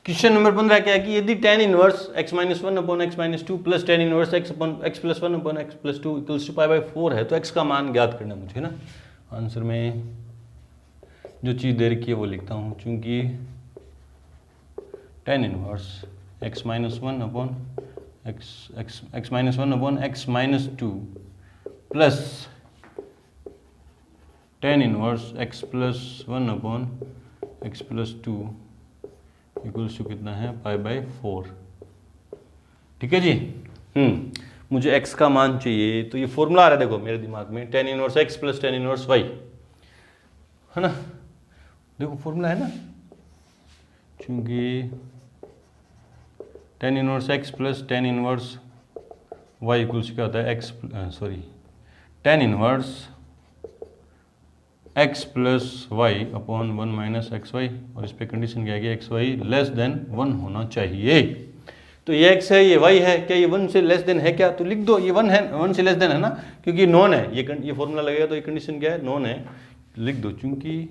Question number 15 क्या है कि यदि tan inverse x minus one upon x minus two plus tan inverse x upon x plus one upon x plus two equals to pi by 4 है तो x का मान ज्ञात करना मुझे, है ना। आंसर में जो चीज़ दे रखी है वो लिखता हूँ, चूंकि tan inverse x minus one upon x minus one upon x minus two plus tan inverse x plus one upon x plus two equals to कितना है पाई बाई 4। ठीक है जी। मुझे x का मान चाहिए तो ये फॉर्मूला आ रहा है देखो मेरे दिमाग में, tan inverse x plus tan inverse y, है ना। देखो फॉर्मूला है ना, चूंकि tan inverse x plus tan inverse y equals क्या होता है tan inverse x plus y upon one minus x y, और इस पर कंडीशन क्या है कि x y less than one होना चाहिए। तो ये x है, ये y है, क्या ये वन से लेस देन है क्या? तो लिख दो ये वन है, वन से लेस देन है ना, क्योंकि नॉन है, ये फॉर्मूला लगेगा तो ये कंडीशन क्या है, नॉन है, लिख दो। चूंकि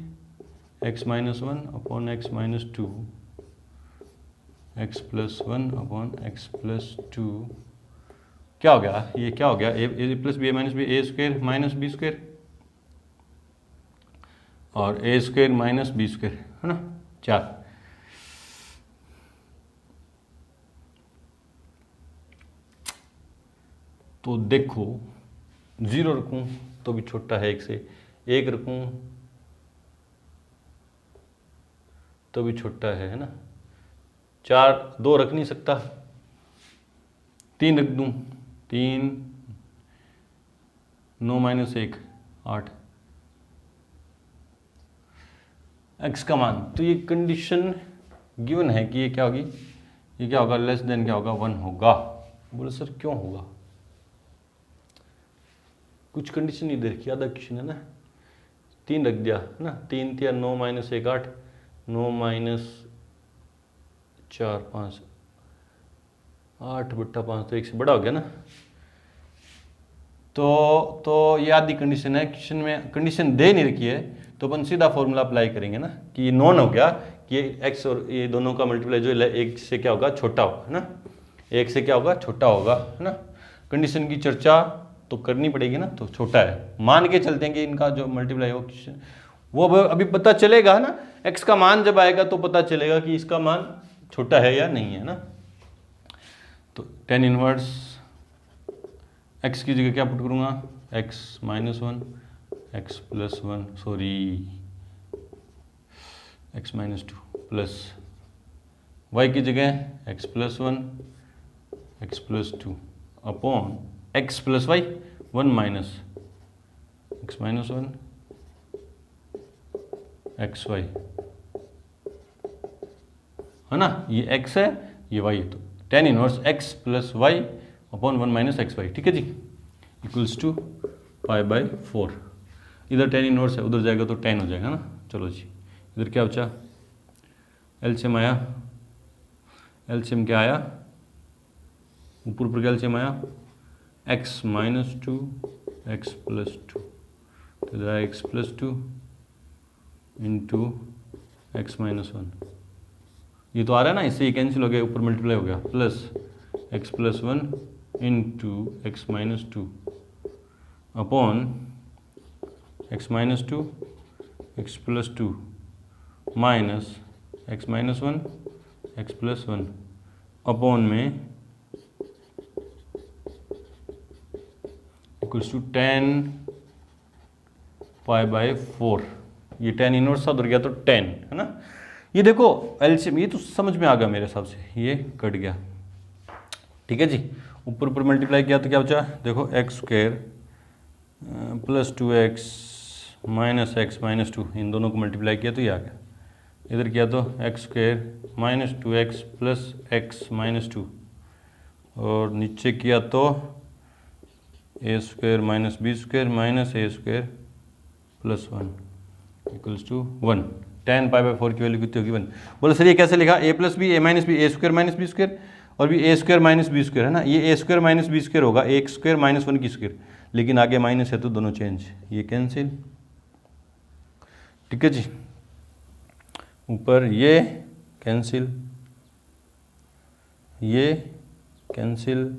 x minus one upon x minus two x plus one upon x plus to क्या हो गया, ये क्या हो गया, ए प्लस बी माइनस बी, ए स्क्वायर माइनस बी स्क्वायर और ए स्क्वायर माइनस बी स्क्वायर, है ना, 4। तो देखो 0 रखूं तो भी छोटा है 1 से, 1 रखूं तो भी छोटा है ना, 4 2 रख नहीं सकता, 3 रख दूं, 3 9 माइनस 1 8 x का मान। तो ये कंडीशन गिवन है कि ये क्या होगी, ये क्या होगा, लेस देन क्या होगा, 1 होगा। बोले सर क्यों होगा, कुछ कंडीशन नहीं दे रखी, आधा क्वेश्चन है ना, 3 रख दिया है ना, 3 3 9 माइनस 1 8, 9 माइनस 4 5, 8 बट्टा 5 तो 1 से बड़ा हो गया ना। तो ये आधी कंडीशन है, क्वेश्चन में कंडीशन दे नहीं रखी है तो अपन सीधा फॉर्मूला अप्लाई करेंगे ना कि ये नॉन हो गया कि ये x और ये दोनों का मल्टीप्लाई जो है 1 से क्या होगा, छोटा होगा, है ना, 1 से क्या होगा, छोटा होगा, है ना। कंडीशन की चर्चा तो करनी पड़ेगी ना, तो छोटा है, मान के चलते हैं कि इनका जो मल्टीप्लाई हो वो अभी पता चलेगा ना, x का मान जब आएगा तो पता चलेगा कि इसका मान छोटा है या नहीं है ना। तो tan इनवर्स x की जगह क्या पुट करूँगा, x minus one x plus one x minus two plus y की जगह x plus one x plus two upon x plus y, 1 minus x minus one x y, है ना, ये x है ये y है, तो tan inverse x plus y upon 1 minus x y. ठीक है जी, इक्वल्स टू पाई बाई 4। इधर tan इनवर्स है, उधर जाएगा तो tan हो जाएगा ना। चलो जी, इधर क्या बचा, एलसीएम आया, एलसीएम क्या आया, ऊपर ऊपर क्या एलसीएम आया, x minus two x plus to, तो इधर आया x plus two into x minus one, ये तो आ रहा है ना, इससे ये कैंसिल हो गया, ऊपर मल्टीप्लाई हो गया, plus x plus one into x minus two upon x minus two x plus two minus x minus one x plus one upon में equals to tan pi by 4। ये tan इनवर्स था, उधर गया तो tan, है ना। ये देखो एलसीएम, ये तो समझ में आ गया मेरे हिसाब से, ये कट गया। ठीक है जी, ऊपर ऊपर मल्टीप्लाई किया तो क्या बचा, देखो x square plus 2x minus x minus two, इन दोनों को मल्टीप्लाई किया तो ये आ गया। इधर किया तो x square minus 2x plus x minus two, और नीचे किया तो a square minus b square minus a square plus 1 equals to 1। tan pi by 4 की वैल्यू कितनी होगी, 1। बोले सर ये कैसे लिखा, ए प्लस बी ए माइनस बी, ए स्क्वायर माइनस बी स्क्वायर, और भी ए स्क्वायर माइनस बी स्क्वायर, है ना, ये ए स्क्वायर माइनस बी स्क्वायर होगा, ए स्क्वायर माइनस 1 की स्क्वायर, लेकिन आगे माइनस है तो दोनों चेंज, ये कैंसिल। ठीक है जी, ऊपर ये कैंसिल, ये कैंसिल,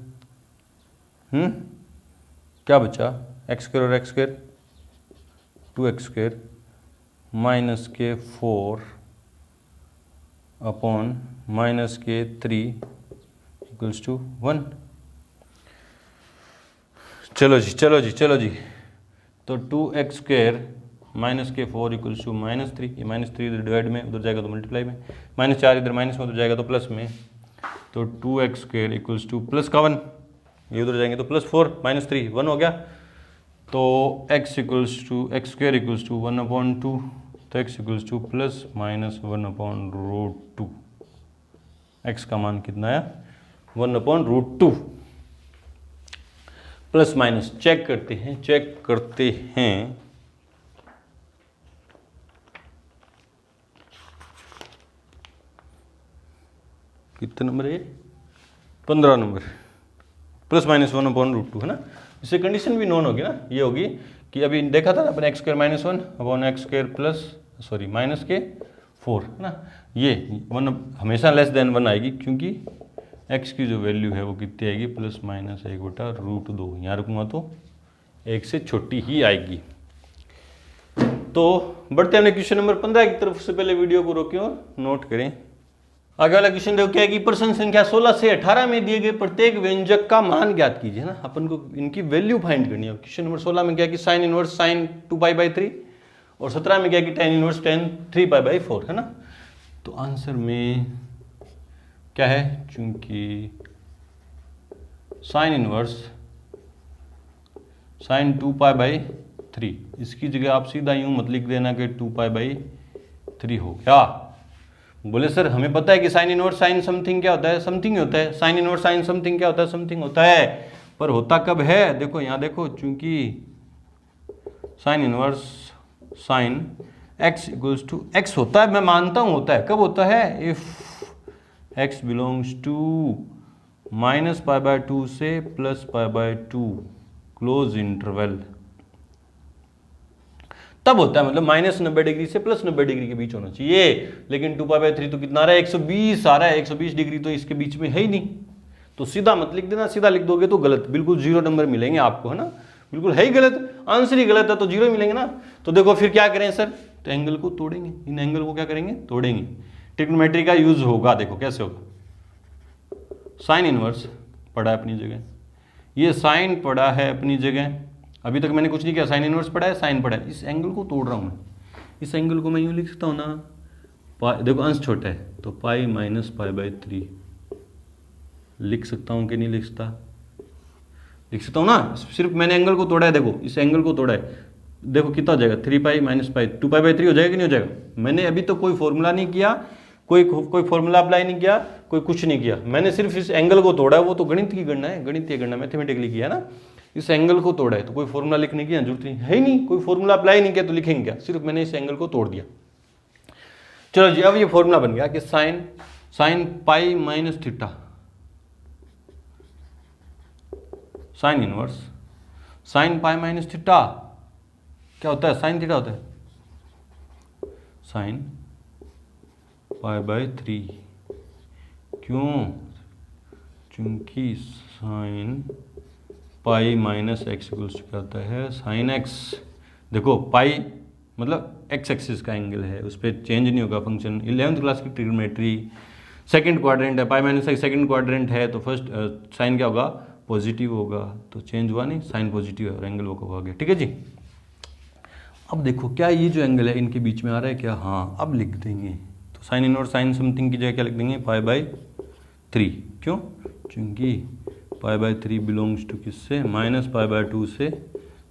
क्या बचा, एक्स स्क्वायर और x square 2x square minus के 4 अपॉन माइनस के 3 इक्वल्स टू 1। चलो जी तो 2x स्क्वायर माइनस के 4 इक्वल्स टू -3, ये -3 इधर डिवाइड में, उधर जाएगा तो मल्टीप्लाई में, -4 इधर माइनस में, उधर जाएगा तो प्लस में, तो 2x square equals two plus का 1, ये उधर जाएंगे तो +4 -3 1 हो गया। तो x स्क्वायर इक्वल्स टू 1/2, तो x इक्वल्स टू +-1/√2, x का मान कितना आया 1/√2। प्लस माइनस चेक करते हैं। कितने नंबर है, 15 नंबर, +-1/√2 है ना। इससे कंडीशन भी नोन होगी ना, ये होगी कि अभी देखा था ना अपन x² -1/x² माइनस के 4 है ना, ये 1 हमेशा <1 आएगी, क्योंकि x की जो वैल्यू है वो कितनी आएगी, +-1/√2, यहाँ रखूँगा तो 1 से छोटी ही आएगी। तो बढ़ते हैं क्वेश्चन नंबर 15 की तरफ। से पहले वीडियो को रोकें और नोट करें। आगे वाला क्वेश्चन देखो क्या है कि प्रश्न संख्या 16 से 18 में दिए गए प्रत्येक व्यंजक का मान ज्ञात कीजिए ना, अपन को इनकी वैल्यू फाइंड करनी है। क्वेश्चन नंबर 16 में क्या है कि sin इनवर्स sin 2π/3 और 17 में क्या है कि tan इनवर्स tan 3π/4 है ना। तो आंसर में क्या है, चूंकि sin इनवर्स sin 2π/3, इसकी जगह आप सीधा यूं मत लिख देना कि 2π/3 हो गया। बोले सर हमें पता है कि साइन इनवर्स साइन समथिंग क्या होता है, समथिंग ही होता है। साइन इनवर्स साइन समथिंग क्या होता है, समथिंग होता है। पर होता कब है, देखो यहाँ देखो, चूंकि sine inverse sine x equals to x होता है, मैं मानता हूँ होता है। कब होता है, इफ x बिलोंग्स टू -π/2 से +π/2 क्लोज इंटरवल, तब होता है। मतलब -90 डिग्री से +90 डिग्री के बीच होना चाहिए। लेकिन 2π/3 तो कितना आ रहा है, 120 आ रहा है, 120 डिग्री तो इसके बीच में है ही नहीं। तो सीधा मत लिख देना, सीधा लिख दोगे तो गलत, बिल्कुल 0 नंबर मिलेंगे आपको, है ना। बिल्कुल है ही गलत, आंसर ही गलत है तो 0 मिलेंगे ना। तो देखो फिर क्या करें सर, तो एंगल को तोड़ेंगे, इन एंगल को क्या करेंगे, तोड़ेंगे। ट्रिग्नोमेट्री का यूज होगा। देखो कैसे होगा, साइन इनवर्स पड़ा है अपनी जगह, ये साइन पड़ा है अपनी जगह, अभी तक मैंने कुछ नहीं किया, साइन इनवर्स पड़ा है, साइन पड़ा है, इस एंगल को तोड़ रहा हूँ मैं। इस एंगल को मैं यूँ लिख सकता हूँ ना, देखो अंश छोटा है तो π-π/3 लिख सकता हूँ कि नहीं लिख सकता, लिख सकता हूँ ना। सिर्फ मैंने एंगल को तोड़ा है, देखो इस एंगल को तोड़ा है, देखो कितना हो जाएगा, 3π - π 2π/3 हो जाएगा कि नहीं हो जाएगा। मैंने अभी तो कोई फॉर्मूला नहीं किया, कोई फॉर्मूला अप्लाई नहीं किया, कोई कुछ नहीं किया, मैंने सिर्फ इस एंगल को तोड़ा है। वो तो गणित की गणना है, गणितीय गणना मैथमेटिकली किया है ना। इस एंगल को तोड़ा है तो कोई फॉर्मूला लिखने की जरूरत नहीं है ही नहीं, कोई फॉर्मूला अप्लाई नहीं किया तो लिखेंगे क्या, सिर्फ मैंने इस एंगल को तोड़ दिया। चलो जी, अब ये फॉर्मूला बन गया कि sine π - theta sine inverse sine π - theta क्या होता है, साइन थीटा होता है, साइन π/3। क्यों, चूंकि साइन π - x इक्वल्स क्या होता है, साइन x। देखो पाई मतलब x एक्सिस का एंगल है, उस पर चेंज नहीं होगा फंक्शन। 11th क्लास की ट्रिग्नोमेट्री, सेकंड क्वाड्रेंट है, π - x सेकंड क्वाड्रेंट है, तो फर्स्ट साइन क्या होगा, पॉजिटिव होगा, तो चेंज हुआ नहीं, साइन पॉजिटिव है और एंगल वो हो गया। ठीक है जी। अब देखो क्या ये जो एंगल है इनके बीच में आ रहा है क्या, हाँ अब लिख देंगे। तो साइन इनवर्स साइन समथिंग की जगह क्या लिख देंगे, π/3। क्यों, चूंकि π/3 बिलोंग्स टू किससे, -π/2 से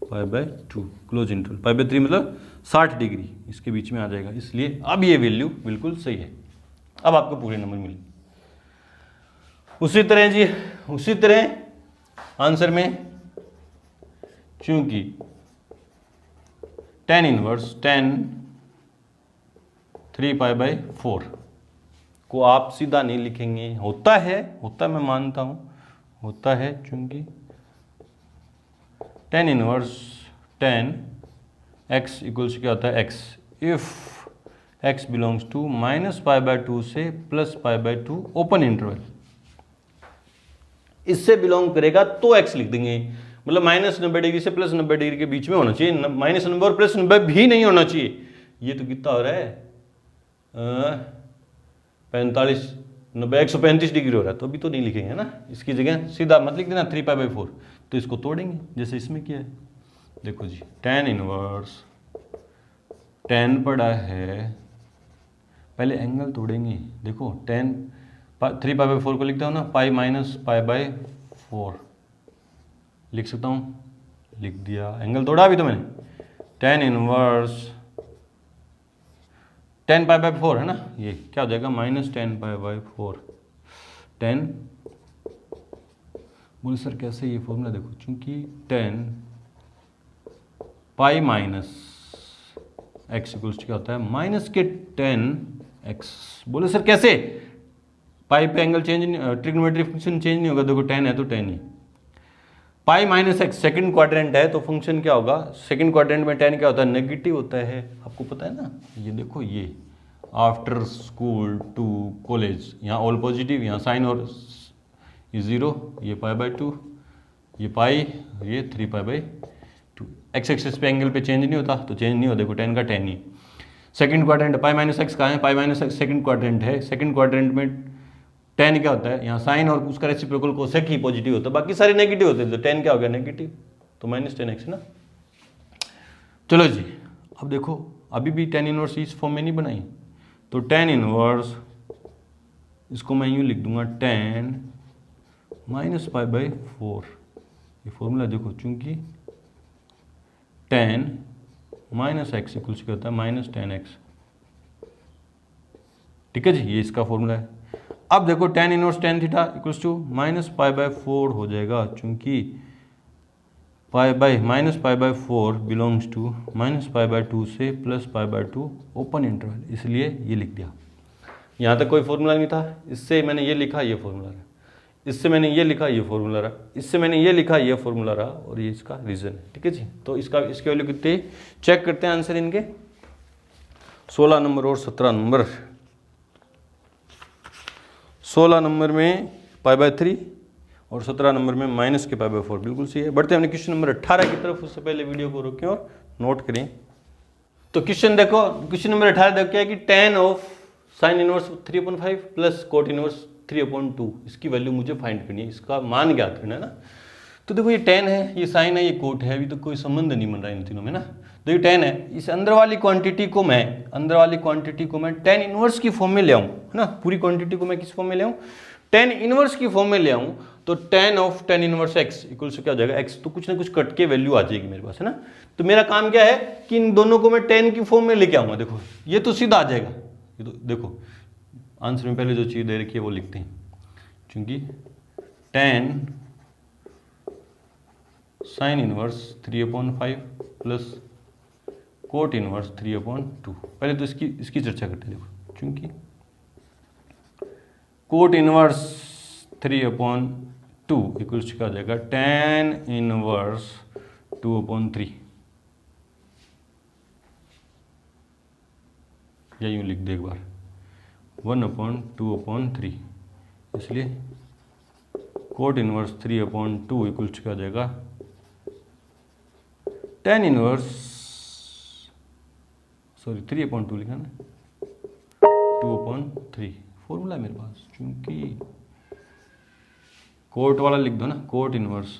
π/2 क्लोज इंटरवल। π/3 मतलब 60 डिग्री इसके बीच में आ जाएगा, इसलिए अब ये वैल्यू बिल्कुल सही है। अब आपको पूरे नंबर मिले। उसी तरह जी, उसी तरह आंसर में चूंकि tan इनवर्स tan 3π/4 को आप सीधा नहीं लिखेंगे, होता है मैं मानता हूं होता है, चूंकि tan inverse tan x equals क्या होता है, x if x belongs to -π/2 से +π/2 ओपन इंटरवल। इससे बिलोंग करेगा तो x लिख देंगे, मतलब -90° से +90° के बीच में होना चाहिए, -90 और +90 भी नहीं होना चाहिए। ये तो कितना हो रहा है 45 90 135° हो रहा है, तो अभी तो नहीं लिखेंगे ना, इसकी जगह सीधा मत लिख देना 3π/4, तो इसको तोड़ेंगे जैसे इसमें किया है। देखो जी tan इनवर्स, tan पड़ा है, पहले एंगल तोड़ेंगे। देखो tan 3π/4 को लिखता हूँ ना, पाई माइनस π/4 लिख सकता हूँ, लिख दिया, एंगल तोड़ा अभी तो मैंने। tan इनवर्स tan π/4 है ना, ये क्या हो जाएगा -tan π/4 tan, बोले सर कैसे ये फॉर्मूला, देखो चूंकि tan पाई माइनस एक्स इक्वल्स क्या होता है माइनस के tan x। बोले सर कैसे, पाई पे एंगल चेंज नहीं, ट्रिग्नोमेट्री फंक्शन चेंज नहीं होगा, देखो tan है तो tan ही, pi minus x second quadrant है तो फंक्शन क्या होगा, सेकेंड क्वाड्रेंट में tan क्या होता है नेगेटिव होता है, आपको पता है ना। ये देखो ये आफ्टर स्कूल टू कॉलेज, यहाँ ऑल पॉजिटिव, यहाँ साइन और ये 0, ये π/2, ये पाई, ये 3π/2। एक्स एक्सिस पे एंगल पे चेंज नहीं होता तो चेंज नहीं होता, देखो tan का tan ही। Second quadrant pi minus x कहाँ है, pi minus x second quadrant है, सेकंड क्वाड्रेंट में tan क्या होता है, यहाँ साइन और उसका रेसिप्रोकल कोसेक ही पॉजिटिव होता है, बाकी सारे नेगेटिव होते हैं, तो tan क्या हो गया नेगेटिव, तो -tan x है ना। चलो जी अब देखो अभी भी tan इनवर्स इस फॉर्म में नहीं बनाई, तो tan इनवर्स इसको मैं यूँ लिख दूंगा tan -π/4, ये फॉर्मूला देखो, चूंकि tan -x इक्वल्स क्या होता है -tan x, ठीक है जी, ये इसका फॉर्मूला है। अब देखो tan inverse tan theta equals to -π/4 हो जाएगा, चूंकि -π/4 बिलोंग्स टू -π/2 से +π/2 ओपन इंटरवल, इसलिए ये लिख दिया। यहाँ तक कोई फॉर्मूला नहीं था, इससे मैंने ये लिखा ये फॉर्मूला रहा, इससे मैंने ये लिखा ये फॉर्मूला रहा, इससे मैंने ये लिखा ये फॉर्मूला रहा, और ये इसका रीजन है, ठीक है जी। तो इसके वैल्यू कितने चेक करते हैं आंसर इनके, 16 नंबर और 17 नंबर। 16 नंबर में π/3 और 17 नंबर में -π/4 बिल्कुल सही है। बढ़ते हैं हमने क्वेश्चन नंबर 18 की तरफ, उससे पहले वीडियो को रोकें और नोट करें। तो क्वेश्चन देखो, क्वेश्चन नंबर 18 देखो क्या है कि tan of sine inverse 3/5 plus cot inverse 3/2, इसकी वैल्यू मुझे फाइंड करनी है, इसका मान ज्ञात करना है ना। तो देखो ये tan है, ये साइन है, ये कोट है, अभी तो कोई संबंध नहीं बन रहा है इन तीनों में ना। तो ये tan है, इस अंदर वाली क्वांटिटी को मैं tan इनवर्स की फॉर्म में ले आऊँ, है ना, पूरी क्वांटिटी को मैं किस फॉर्म में ले आऊँ, tan इनवर्स की फॉर्म में ले आऊँ, तो tan of tan inverse x equal से क्या हो जाएगा x, तो कुछ ना कुछ कट के वैल्यू आ जाएगी मेरे पास, है ना। तो मेरा काम क्या है कि इन दोनों को मैं tan की फॉर्म में लेके आऊँगा, देखो ये तो सीधा आ जाएगा, ये तो देखो आंसर में पहले जो चीज़ दे रखी है वो लिखते हैं, क्योंकि tan sine inverse 3/5 plus cot inverse 3/2, पहले तो इसकी चर्चा करते हैं। देखो क्योंकि कोट इनवर्स 3/2 इक्वल्स क्या हो जाएगा tan इनवर्स 2/3, या यूँ लिख दे एक बार 1/2/3, इसलिए कोट इनवर्स 3/2 इक्वल्स क्या हो जाएगा tan इनवर्स 3/2 लिखा ना 2/3 फॉर्मूला है मेरे पास, क्योंकि कोट वाला लिख दो ना, कोट इनवर्स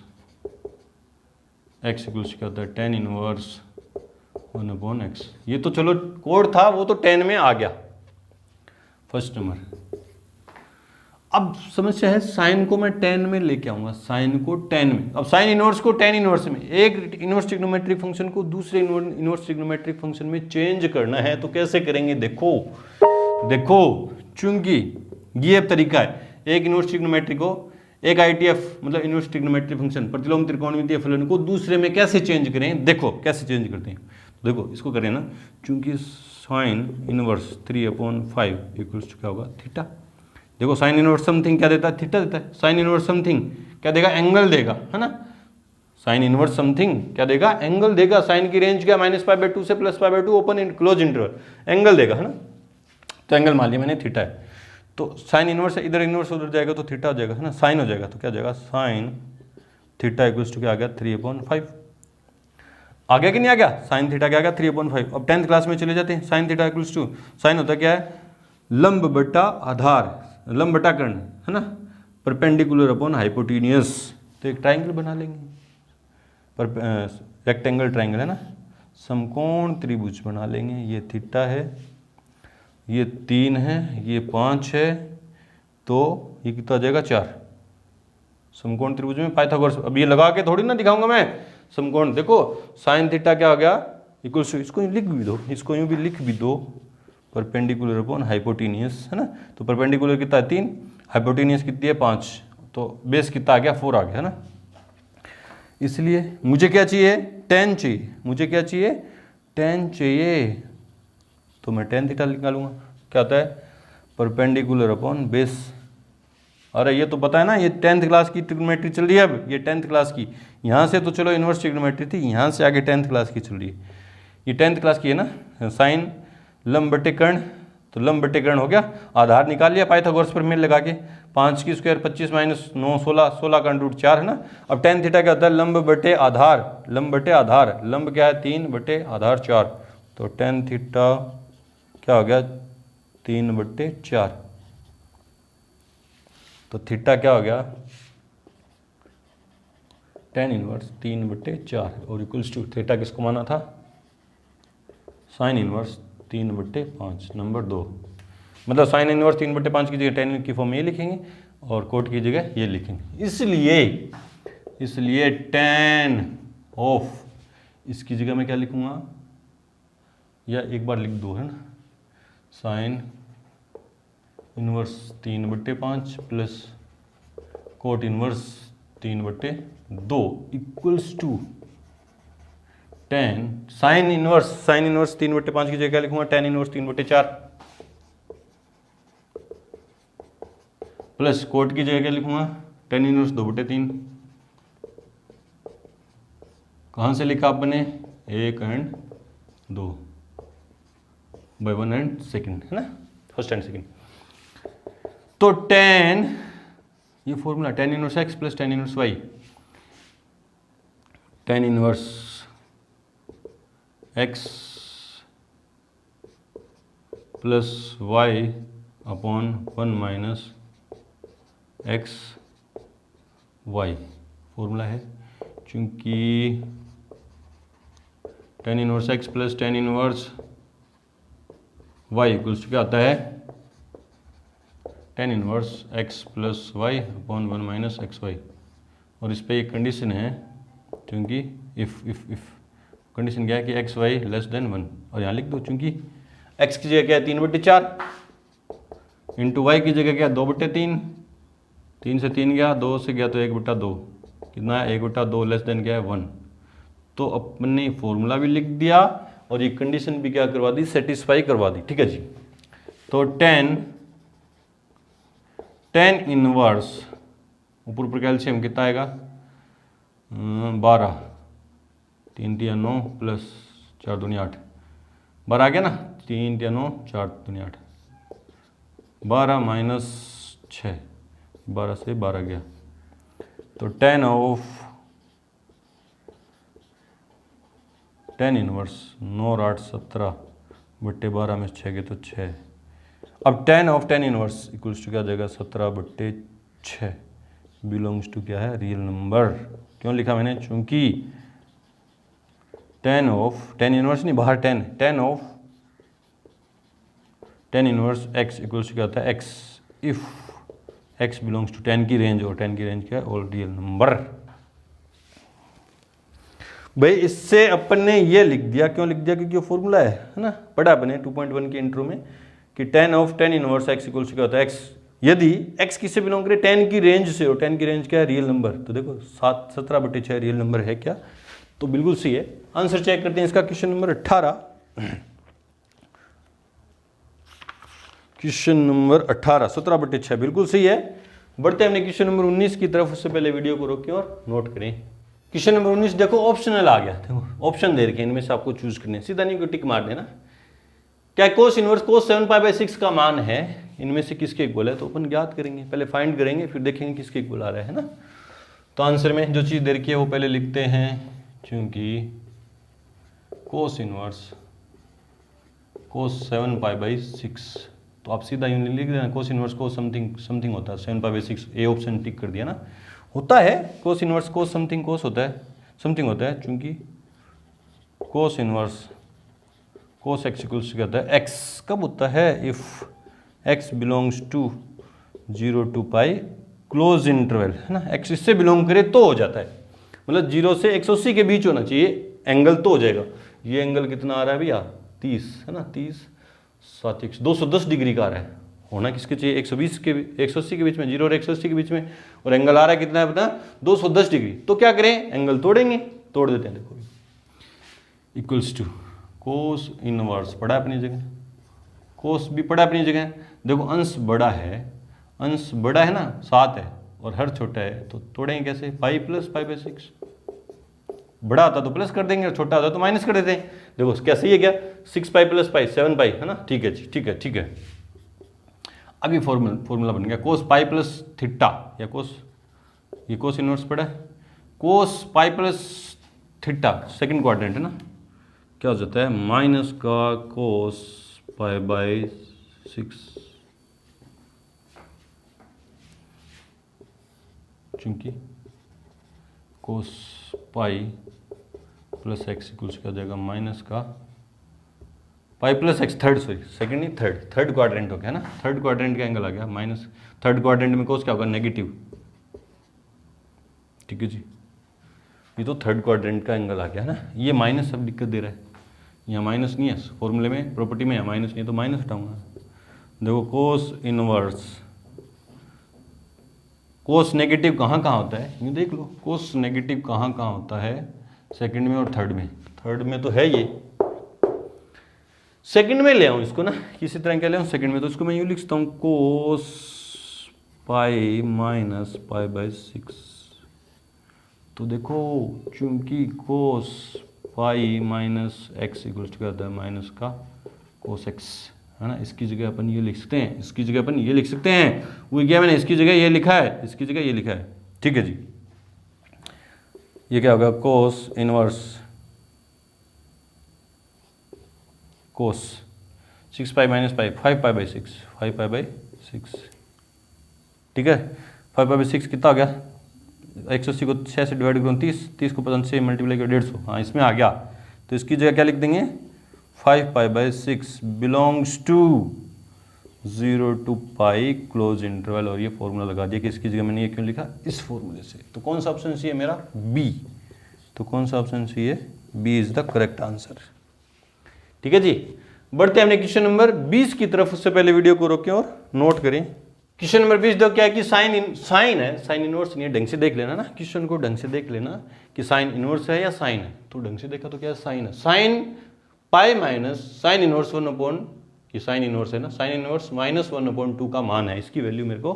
x इक्वल्स क्या होता है tan इनवर्स 1/x। ये तो चलो कोट था, वो तो tan में आ गया फर्स्ट नंबर। अब समस्या है साइन को मैं tan में लेके आऊंगा, साइन को tan में, अब साइन इनवर्स को tan इनवर्स में, एक इनवर्स ट्रिग्नोमेट्रिक फंक्शन को दूसरे इनवर्स ट्रिग्नोमेट्रिक फंक्शन में चेंज करना है, तो कैसे करेंगे, देखो चूंकि ये अब तरीका है, एक इनवर्स ट्रिग्नोमेट्रिक को, एक आईटीएफ मतलब इनवर्स ट्रिग्नोमेट्रिक फंक्शन प्रतिलोम त्रिकोणमितीय फलन को दूसरे में कैसे चेंज करें, देखो कैसे चेंज करते हैं। तो देखो इसको करें ना, चूंकि साइन इनवर्स 3/5 इक्वल्स क्या होगा थीटा, देखो साइन इनवर्स समथिंग क्या देता है, थीटा देता है, साइन इनवर्स समथिंग क्या देगा, एंगल देगा, है ना, साइन इनवर्स समथिंग क्या देगा, एंगल देगा, साइन की रेंज क्या -π/2 से +π/2 ओपन क्लोज इंटरवल, एंगल देगा, है ना। तो एंगल मान लिया मैंने थीटा है, तो साइन इनवर्स है, इधर इनवर्स उधर जाएगा तो थीटा हो जाएगा, है ना, साइन हो जाएगा, तो क्या हो जाएगा साइन थीटा इक्वल्स टू क्या आ गया 3/5। आ गया कि नहीं आ गया, साइन थीटा क्या आ गया 3/5। अब 10th क्लास में चले जाते हैं, sine theta equals to, sine होता क्या है लंब बटा आधार, लंब बटा कर्ण, है ना, परपेंडिकुलर अपॉन हाइपोटेनियस। तो एक ट्राइंगल बना लेंगे, पर रेक्टेंगल ट्राइंगल है ना, समकोण त्रिभुज बना लेंगे। ये थीटा है, ये 3 है, ये 5 है, तो ये कितना आ जाएगा 4। समकोण त्रिभुज में पाइथागोरस, अब ये लगा के थोड़ी ना दिखाऊंगा मैं समकोण। देखो साइन थीटा क्या हो गया इक्वल्स टू, इसको यूं लिख भी दो, इसको यूं भी लिख भी दो, परपेंडिकुलर अपॉन हाइपोटेनियस, है ना। तो परपेंडिकुलर कितना है 3, हाइपोटेनियस कितनी है 5, तो बेस कितना आ गया 4 आ गया, है ना। इसलिए मुझे क्या चाहिए tan चाहिए, मुझे क्या चाहिए tan चाहिए, तो मैं tan थीटा निकालूंगा। क्या होता है परपेंडिकुलर अपॉन बेस। अरे ये तो पता है ना, ये 10th क्लास की ट्रिग्नोमेट्री चल रही है। अब ये 10th क्लास की, यहाँ से तो चलो इनवर्स ट्रिग्नोमेट्री थी, यहाँ से आगे 10th क्लास की चल रही है। ये 10th क्लास की है ना, साइन लंब बटे कर्ण, तो लंब बटे कर्ण हो गया, आधार निकाल लिया पाइथागोरस पर मेल लगा के, 5 की स्क्वायर 25 माइनस 9 16, 16 का अंडर रूट 4 है ना। अब tan थीटा क्या होता है लंब बटे आधार, लंब बटे आधार, लंब क्या है 3 बटे आधार 4, तो tan थीटा क्या हो गया 3/4। तो थीटा क्या हो गया tan इनवर्स 3/4 और इक्वल्स टू थीटा किसको माना था साइन इनवर्स 3/5 नंबर 2। मतलब साइन इनवर्स 3/5 की जगह tan की फॉर्म ये लिखेंगे और कोट की जगह ये लिखेंगे। इसलिए tan ऑफ, इसकी जगह मैं क्या लिखूंगा, या एक बार लिख दो, है ना, sine inverse 3/5 plus cot inverse 3/2 equals to tan sine inverse 3/5 की जगह क्या लिखूंगा tan इनवर्स 3/4 प्लस कोट की जगह क्या लिखूंगा tan इनवर्स 2/3। कहाँ से लिखा आपने 1 और 2 बाय 1 और 2, है ना, फर्स्ट एंड सेकंड। तो tan, ये formula tan inverse x plus tan inverse y, tan inverse x plus y upon 1 minus x y formula है। चूंकि tan inverse x plus tan inverse y equals क्या आता है tan inverse x plus y upon 1 minus x y. और इस पर एक condition है, क्योंकि इफ़ कंडीशन क्या है कि एक्स वाई लेस देन 1, और यहाँ लिख दो चूंकि x की जगह क्या है 3/4 इंटू वाई की जगह क्या है 2/3, 3 से 3 गया, 2 से गया तो 1/2, कितना है 1/2 लेस देन क्या है 1। तो अपने फॉर्मूला भी लिख दिया और ये कंडीशन भी क्या करवा दी सेटिस्फाई करवा दी, ठीक है जी। तो tan इनवर्स ऊपर कैल्शियम कितना आएगा 12, 3 × 9 प्लस 4 दूनी 8, 12 आ गया ना, 3 × 9 4 दूनी 8, 12 माइनस 6, 12 से 12 गया। तो tan इनवर्स 9 और 8 17/12 में 6 के तो 6। अब tan इनवर्स इक्वल्स टू क्या जाएगा 17/6 बिलोंग्स टू क्या है रियल नंबर। क्यों लिखा मैंने, चूंकि tan इनवर्स नहीं बाहर tan inverse x equals to क्या होता है x if x belongs to tan की रेंज, और tan की रेंज क्या है ऑल रियल नंबर। भाई इससे अपन ने ये लिख दिया, क्यों लिख दिया, क्योंकि वो फॉर्मूला है ना, पढ़ा अपने 2.1 के इंट्रो में कि tan inverse x equals to क्या होता है x, यदि x किससे बिलोंग करे tan की रेंज से, और tan की रेंज क्या है रियल नंबर। तो देखो 17/6 रियल नंबर है क्या, तो बिल्कुल सही है। आंसर चेक करते हैं इसका, क्वेश्चन नंबर 18, क्वेश्चन नंबर 18 17/6 बिल्कुल सही है। बढ़ते हैं हमने क्वेश्चन नंबर 19 की तरफ, उससे पहले वीडियो को रोकें और नोट करें। क्वेश्चन नंबर 19 देखो ऑप्शनल आ गया, देखो ऑप्शन दे रखे इनमें से आपको चूज करने, सीधा नहीं को टिक मार देना। क्या कोस इनवर्स कोस 7π/6 का मान है, इनमें से किसके इक्वल है, तो अपन ज्ञात करेंगे, पहले फाइंड करेंगे फिर देखेंगे किसके इक्वल आ रहा है ना। तो आंसर में जो चीज़ दे रखी है वो पहले लिखते हैं, क्योंकि कोस इनवर्स कोस 7π/6, तो आप सीधा यूँ लिख देना कोस इनवर्स कोस समथिंग समथिंग होता है 7π/6, ए ऑप्शन टिक कर दिया ना। होता है कोस इनवर्स कोस समथिंग कोस होता है समथिंग होता है, चूंकि cos inverse cos x equals क्या होता है एक्स, कब होता है, if x belongs to 0 to π close interval है ना, एक्स इससे बिलोंग करे तो हो जाता है, मतलब 0 से 180 के बीच होना चाहिए एंगल तो हो जाएगा। ये एंगल कितना आ रहा है भैया 30 है ना, 30 7 210 डिग्री का आ रहा है, होना किसके चाहिए 120 के 180 के बीच में, 0 और 180 के बीच में, और एंगल आ रहा है कितना है पता 210 डिग्री। तो क्या करें, एंगल तोड़ेंगे, तोड़ देते हैं, देखो इक्वल्स टू कोस इनवर्स पड़ा अपनी जगह, कोस भी पड़ा अपनी जगह। देखो अंश बड़ा है ना 7 है और हर छोटा है, तो तोड़ेंगे कैसे, पाई प्लस π/6, बड़ा आता तो प्लस कर देंगे और छोटा आता तो माइनस कर देते हैं। देखो क्या सही है क्या, 6π + π 7π है ना, ठीक है जी, ठीक है। अब ये फॉर्मूला बन गया कोस π + थीटा, या कोस, ये कोस इनवर्स पड़ा है, कोस π + थीटा सेकंड क्वाड्रेंट है ना, क्या हो जाता है माइनस का कोस π/6, चूंकि कोस π + x इक्वल्स क्या हो जाएगा माइनस का π + x, सेकंड नहीं थर्ड क्वाड्रेंट हो गया ना, थर्ड क्वाड्रेंट का एंगल आ गया माइनस, थर्ड क्वाड्रेंट में कोस क्या होगा नेगेटिव, ठीक है जी, ये तो थर्ड क्वाड्रेंट का एंगल आ गया ना। ये माइनस सब दिक्कत दे रहा है, यहाँ माइनस नहीं है फॉर्मूले में, प्रॉपर्टी में यहाँ माइनस नहीं है तो माइनस हटाऊंगा। देखो कोस इनवर्स, कोस नेगेटिव कहाँ होता है ये देख लो, कोस नेगेटिव कहाँ होता है, सेकंड में और थर्ड में तो है ये, सेकंड में ले आऊँ इसको ना, किसी तरह क्या ले आऊँ सेकंड में, तो इसको मैं यूँ लिखता हूँ कोस π - π/6। तो देखो चूंकि कोस π - x इक्वल्स क्या होता है माइनस का कोस x है ना, इसकी जगह अपन ये लिख सकते हैं, इसकी जगह अपन ये लिख सकते हैं, वो क्या मैंने इसकी जगह ये लिखा है, इसकी जगह ये लिखा है, ठीक है जी। ये क्या होगा कोस इनवर्स कोस 6π - π 5π/6, 5π/6, ठीक है। 5π/6 कितना आ गया, 180 को 6 से डिवाइड करूँ 30 को 5 से मल्टीप्लाई कर 150, हाँ इसमें आ गया, तो इसकी जगह क्या लिख देंगे 5π/6 belongs to 0 to π close interval, और ये फॉर्मूला लगा दिया कि इसकी जगह मैंने ये क्यों लिखा इस फॉर्मूले से। तो कौन सा ऑप्शन सी है मेरा बी, तो कौन सा ऑप्शन सी है B is the correct answer, ठीक है जी। बढ़ते हैं हमने क्वेश्चन नंबर 20 की तरफ, उससे पहले वीडियो को रोकें और नोट करें। क्वेश्चन नंबर 20 देखो क्या है कि साइन है, साइन इनवर्स नहीं है, ढंग से देख लेना ना, क्वेश्चन को ढंग से देख लेना कि साइन इनवर्स है या साइन है, तो ढंग से देखा तो क्या है साइन है, sine pi minus sine inverse 1/, ये साइन इनवर्स है ना, साइन इनवर्स -1/2 का मान है, इसकी वैल्यू मेरे को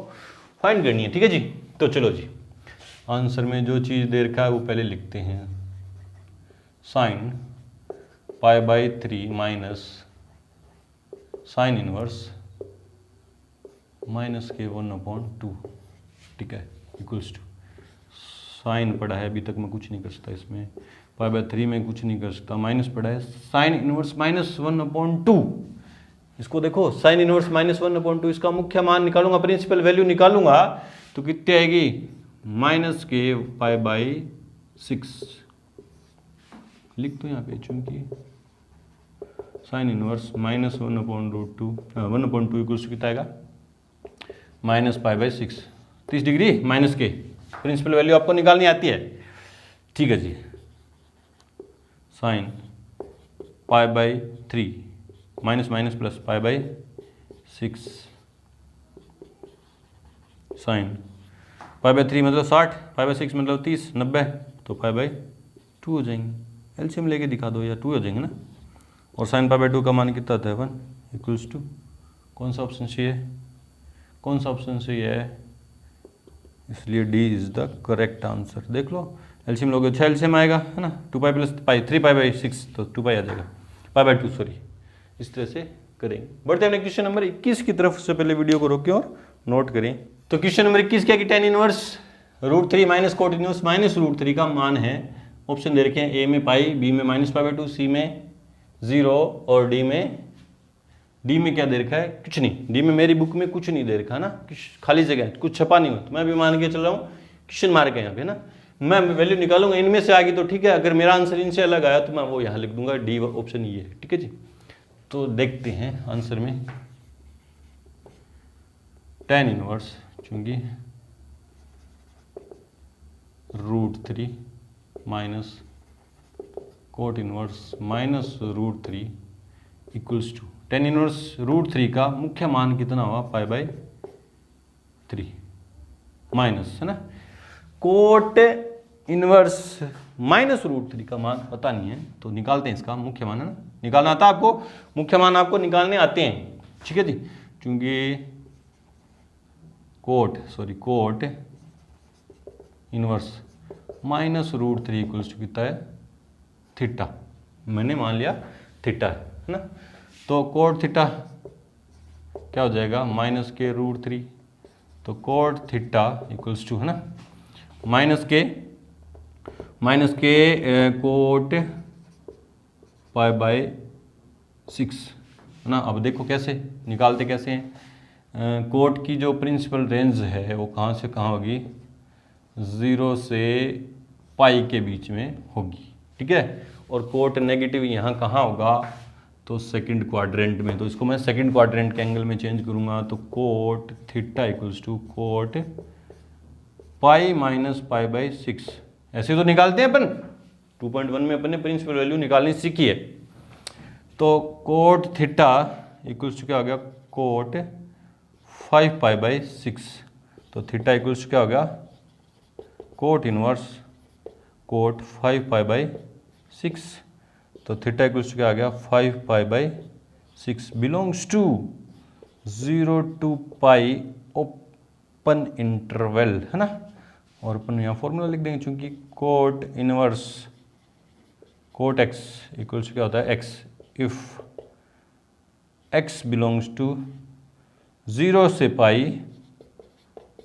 फाइंड करनी है, ठीक है जी। तो चलो जी आंसर में जो चीज़ दे रखा है वो पहले लिखते हैं, sine π/3 minus sine inverse minus के 1/2, ठीक है, इक्वल्स टू साइन पड़ा है, अभी तक मैं कुछ नहीं कर सकता इसमें, π/3 में कुछ नहीं कर सकता, माइनस पड़ा है साइन इनवर्स -1/2, इसको देखो साइन इनवर्स -1/2, इसका मुख्य मान निकालूंगा, प्रिंसिपल वैल्यू निकालूंगा तो कितनी आएगी माइनस के π/6, लिख दो यहाँ पे, चूंकि साइन इनवर्स -1/2 इक्वल्स कितना आएगा -π/6, 30 डिग्री माइनस के, प्रिंसिपल वैल्यू आपको निकालनी आती है, ठीक है जी। साइन π/3 माइनस प्लस π/6, साइन π/3 मतलब 60, π/6 मतलब 30, 90, तो π/2 हो जाएंगे, एलसीएम लेके दिखा दो या 2 हो जाएंगे ना, और साइन π/2 का मान कितना आता है 1 इक्वल्स टू, कौन सा ऑप्शन सही है, कौन सा ऑप्शन सही है, इसलिए D is the correct answer. देख लो एलसीएम लोगे, 6 एलसीएम आएगा है ना, 2π + π 3π/6, तो 2π आ जाएगा, π/2 सॉरी, इस तरह से करेंगे। बढ़ते हैं क्वेश्चन नंबर 21 की तरफ। से पहले वीडियो को रोकें और नोट करें। तो क्वेश्चन नंबर 21 क्या कि tan inverse √3 minus cot inverse minus √3 का मान है। ऑप्शन दे रखे हैं, ए में पाई, बी में -π/2, सी में 0 और डी में क्या दे रखा है, कुछ नहीं। डी में मेरी बुक में कुछ नहीं दे रखा ना, खाली जगह है, कुछ छपा नहीं हुआ। तो मैं भी मान के चल रहा हूँ क्वेश्चन मार्क है यहाँ पे ना। मैं वैल्यू निकालूंगा, इनमें से आ गई तो ठीक है, अगर मेरा आंसर इनसे अलग आया तो मैं वो यहाँ लिख दूंगा, डी ऑप्शन ये है। ठीक है जी। तो देखते हैं आंसर में tan इनवर्स चूंकि √3 minus cot inverse minus √3 equals to tan inverse √3 का मुख्य मान कितना हुआ, π/3 माइनस, है ना। cot इनवर्स माइनस √3 का मान पता नहीं है, तो निकालते हैं इसका मुख्य मान, है ना। निकालना आता है आपको, मुख्य मान आपको निकालने आते हैं। ठीक है जी। चूंकि cot inverse minus √3 equals to कितना है, थीटा। मैंने मान लिया थीटा है ना। तो cot थीटा क्या हो जाएगा, माइनस के √3। तो cot थीटा इक्वल्स टू, है ना, माइनस के cot π/6, है ना। अब देखो कैसे निकालते कैसे हैं। cot की जो प्रिंसिपल रेंज है वो कहाँ से कहाँ होगी, 0 से पाई के बीच में होगी। ठीक है। और cot नेगेटिव यहाँ कहाँ होगा, तो सेकंड क्वाड्रेंट में। तो इसको मैं सेकंड क्वाड्रेंट के एंगल में चेंज करूँगा। तो cot theta equals to cot π-π/6। ऐसे तो निकालते हैं अपन, 2.1 में अपन ने प्रिंसिपल वैल्यू निकालनी सीखी है। तो cot थीटा इक्वल्स टू क्या हो गया, cot 5π/6। तो थीटा इक्वल्स टू क्या हो गया, cot इनवर्स cot 5π/6। तो थीटा इक्वल्स टू क्या आ गया, 5π/6 belongs to 0 to pi open interval, है ना। और अपन यहाँ फॉर्मूला लिख देंगे, चूंकि cot inverse cot x equals क्या होता है, x if x belongs to 0 से पाई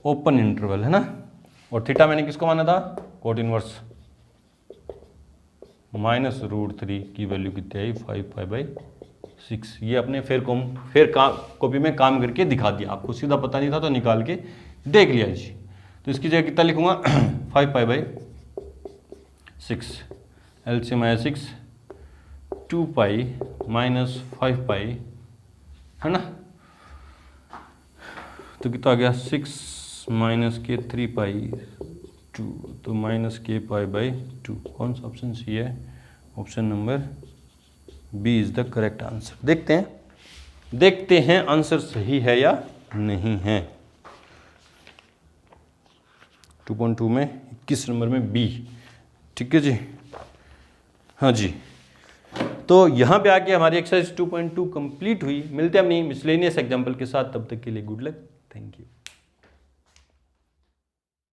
ओपन इंटरवल, है ना। और थीटा मैंने किसको माना था, cot इनवर्स माइनस √3 की वैल्यू कितनी आई, 5π/6। ये अपने फिर कॉपी में काम करके दिखा दिया, आपको सीधा पता नहीं था तो निकाल के देख लिया जी। तो इसकी जगह कितना लिखूंगा, 5π/6, एलसीएम आया 6, 2π माइनस 5π, है ना। तो कितना आ गया, 6 माइनस के 3π/2, तो माइनस के π/2। कौन सा ऑप्शन सी है, option number B is the correct answer. देखते हैं आंसर सही है या नहीं है। 2.2 में 21 नंबर में बी। ठीक है जी, हाँ जी। तो यहाँ पे आके हमारी एक्सरसाइज 2.2 कंप्लीट हुई। मिलते हैं अपनी मिसलेनियस एग्जाम्पल के साथ, तब तक के लिए गुड लक, थैंक यू।